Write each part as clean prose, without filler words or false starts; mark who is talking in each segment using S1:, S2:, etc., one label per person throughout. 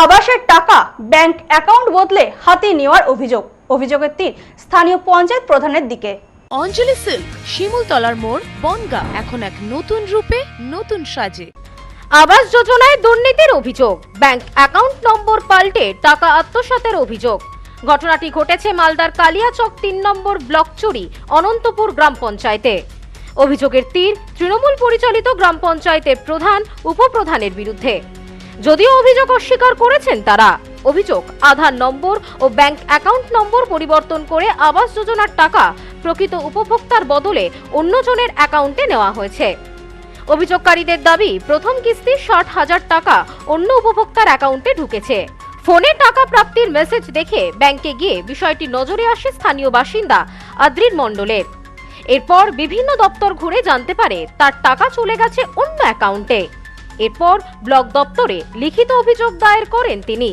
S1: আবাসের টাকা bank account বদলে হাতে নেওয়ার অভিযোগের তীর স্থানীয় পঞ্চায়েত প্রধানের দিকে।
S2: অঞ্জলি সিল্ক, শিমুলতলার মোড়, বনগাঁ এখন এক নতুন রূপে, নতুন সাজে।
S3: আবাস যোজনায় দুর্নীতির অভিযোগ, ব্যাংক অ্যাকাউন্ট নম্বর পাল্টে টাকা আত্মসাতের অভিযোগ। ঘটনাটি ঘটেছে মালদার কালিয়াচক ৩ নম্বর ব্লক চুরি অনন্তপুর গ্রাম পঞ্চায়েতে। অভিযোগের তীর তৃণমূল পরিচালিত গ্রাম পঞ্চায়েতের প্রধান উপপ্রধানের বিরুদ্ধে। যদিও অভিযোগ অস্বীকার করেছেন তারা। অভিযোগ, আধার নম্বর ও ব্যাংক অ্যাকাউন্ট নম্বর পরিবর্তন করে আবাস যোজনার টাকা প্রকৃত উপভোক্তার বদলে অন্যজনের অ্যাকাউন্টে নেওয়া হয়েছে। অভিযোগকারীদের দাবি, প্রথম কিস্তি ৬০,০০০ টাকা অন্য উপভোক্তার অ্যাকাউন্টে ঢুকেছে। ফোনে টাকা প্রাপ্তির মেসেজ দেখে ব্যাংকে গিয়ে বিষয়টি নজরে আসে স্থানীয় বাসিন্দা আদ্রির মণ্ডলের। এরপর বিভিন্ন দপ্তর ঘুরে জানতে পারে তার টাকা চলে গেছে অন্য অ্যাকাউন্টে। এরপর ব্লক দপ্তরে লিখিত অভিযোগ দায়ের করেন তিনি।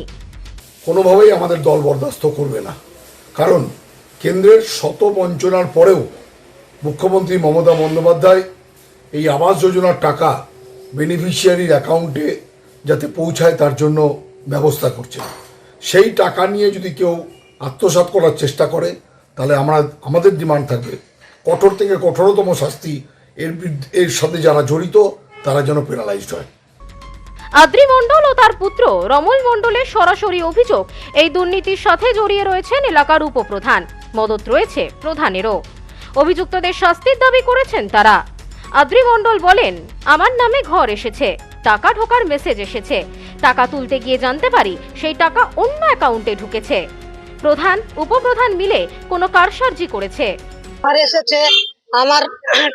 S4: কোনোভাবেই আমাদের দল বরদাস্ত করবে না, কারণ কেন্দ্রের শত বঞ্চনার পরেও মুখ্যমন্ত্রী মমতা বন্দ্যোপাধ্যায় এই আবাস যোজনার টাকা বেনিফিশিয়ারির অ্যাকাউন্টে যাতে পৌঁছায় তার জন্য ব্যবস্থা করছে। সেই টাকা নিয়ে যদি কেউ আত্মসাৎ করার চেষ্টা করে, তাহলে আমাদের ডিমান্ড থাকবে কঠোর থেকে কঠোরতম শাস্তি এর সাথে যারা জড়িত তারা যেন পেনালাইজড হয়।
S3: আদ্রি মণ্ডল ও তার পুত্র রমল মণ্ডলের সরাসরি অভিযোগ, এই দুর্নীতির সাথে জড়িয়ে রয়েছেন এলাকার উপপ্রধান, মদত রয়েছে প্রধানেরও। অভিযুক্তদের শাস্তির দাবি করেছেন তারা। আদ্রি মণ্ডল বলেন, আমার নামে ঘর এসেছে, টাকা ঢোকার মেসেজ এসেছে, টাকা তুলতে গিয়ে জানতে পারি সেই টাকা অন্য অ্যাকাউন্টে ঢুকেছে। প্রধান উপপ্রধান মিলে কোনো কারসাজি করেছে।
S5: আর এসেছে আমার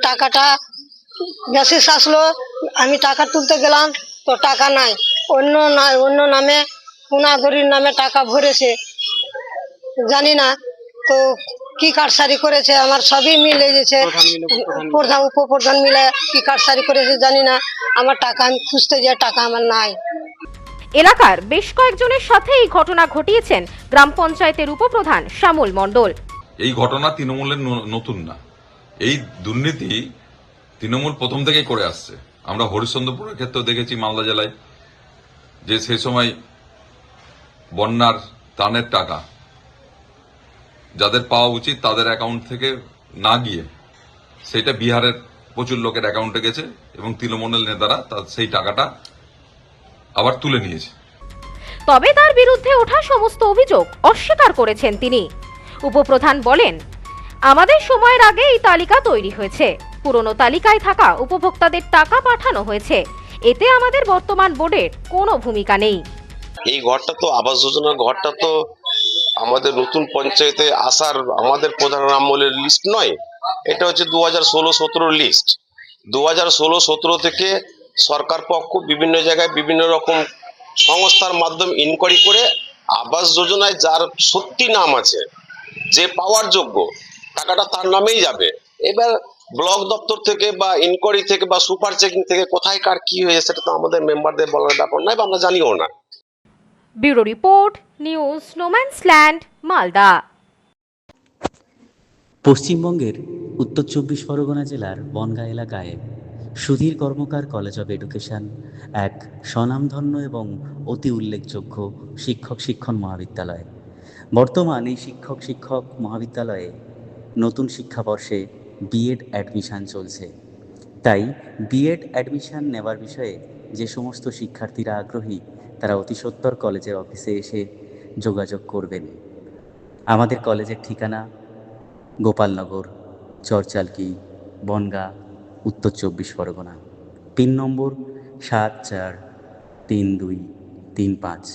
S5: টাকাটা মেসেজ আসলো, আমি টাকা তুলতে গেলাম তো টাকা নাই, অন্য নামে কুনাধরির নামে টাকা ভরেছে, জানি না তো কি কারসারি করেছে। আমার সবই মিলে গেছে, প্রধান উপপ্রধান মিলে কি কারসারি করেছে জানি না। আমার টাকা আমি খুঁজতে যাই, টাকা আমার নাই।
S3: এলাকার বেশ কয়েকজনের সাথে এই ঘটনা ঘটিয়েছেন গ্রাম পঞ্চায়েতের উপপ্রধান শ্যামল মণ্ডল।
S6: এই ঘটনা তৃণমূলের নতুন না, এই দুর্নীতি তৃণমূল প্রথম থেকেই করে আসছে। আমরা হরিশ্চন্দ্রপুরের ক্ষেত্রেও দেখেছি মালদা জেলায়, যে সেই সময় বন্যার ত্রাণের টাকা যাদের পাওয়া উচিত তাদের অ্যাকাউন্ট থেকে না গিয়ে সেটা বিহারের প্রচুর লোকের অ্যাকাউন্টে গেছে এবং তৃণমূলের নেতারা সেই টাকাটা আবার তুলে নিয়েছে।
S3: তবে তার বিরুদ্ধে ওঠা সমস্ত অভিযোগ অস্বীকার করেছেন তিনি। উপপ্রধান বলেন, আমাদের সময়ের আগে এই তালিকা তৈরি হয়েছে, পুরনো তালিকায় থাকা উপভোক্তাদের টাকা পাঠানো হয়েছে, এতে আমাদের বর্তমান বোর্ডের কোনো ভূমিকা নেই।
S7: এই ঘরটা তো আবাস যোজনার ঘরটা তো আমাদের নতুন পঞ্চায়েতে আসার আমাদের প্রধান আমলের লিস্ট নয়, এটা হচ্ছে 2016-17 লিস্ট। 2016-17 থেকে সরকার পক্ষ বিভিন্ন জায়গায় বিভিন্ন রকম সংস্থার মাধ্যমে ইনকোয়ারি করে আবাস যোজনায় যার সত্যি নাম আছে, যে পাওয়ার যোগ্য, টাকাটা তার নামেই যাবে। এবার ব্লক দপ্তর থেকে বা ইনকোয়ারি থেকে বা সুপার চেকিং থেকে কোথায় কার কি হয়েছে সেটা তো আমাদের মেম্বারদের বলার ব্যাপার নয় বা আমরা জানিও না।
S3: Bureau report, news no man's land, Malda.
S8: পশ্চিমবঙ্গের উত্তর 24 পরগনা জেলার বনগাঁ এলাকায় সুধীর কর্মকার কলেজ অব এডুকেশন এক স্বনামধন্য এবং অতি উল্লেখযোগ্য শিক্ষণ মহাবিদ্যালয়। বর্তমান এই শিক্ষক মহাবিদ্যালয়ে নতুন শিক্ষাবর্ষে বিএড অ্যাডমিশন চলছে। তাই বিএড অ্যাডমিশন নেওয়ার বিষয়ে যে সমস্ত শিক্ষার্থীরা আগ্রহী তারা অতি সত্বর কলেজের অফিসে এসে যোগাযোগ করবেন। আমাদের কলেজের ঠিকানা গোপালনগর, চরচালকি, বনগাঁ, উত্তর 24 পরগনা। পিন নম্বর 743235।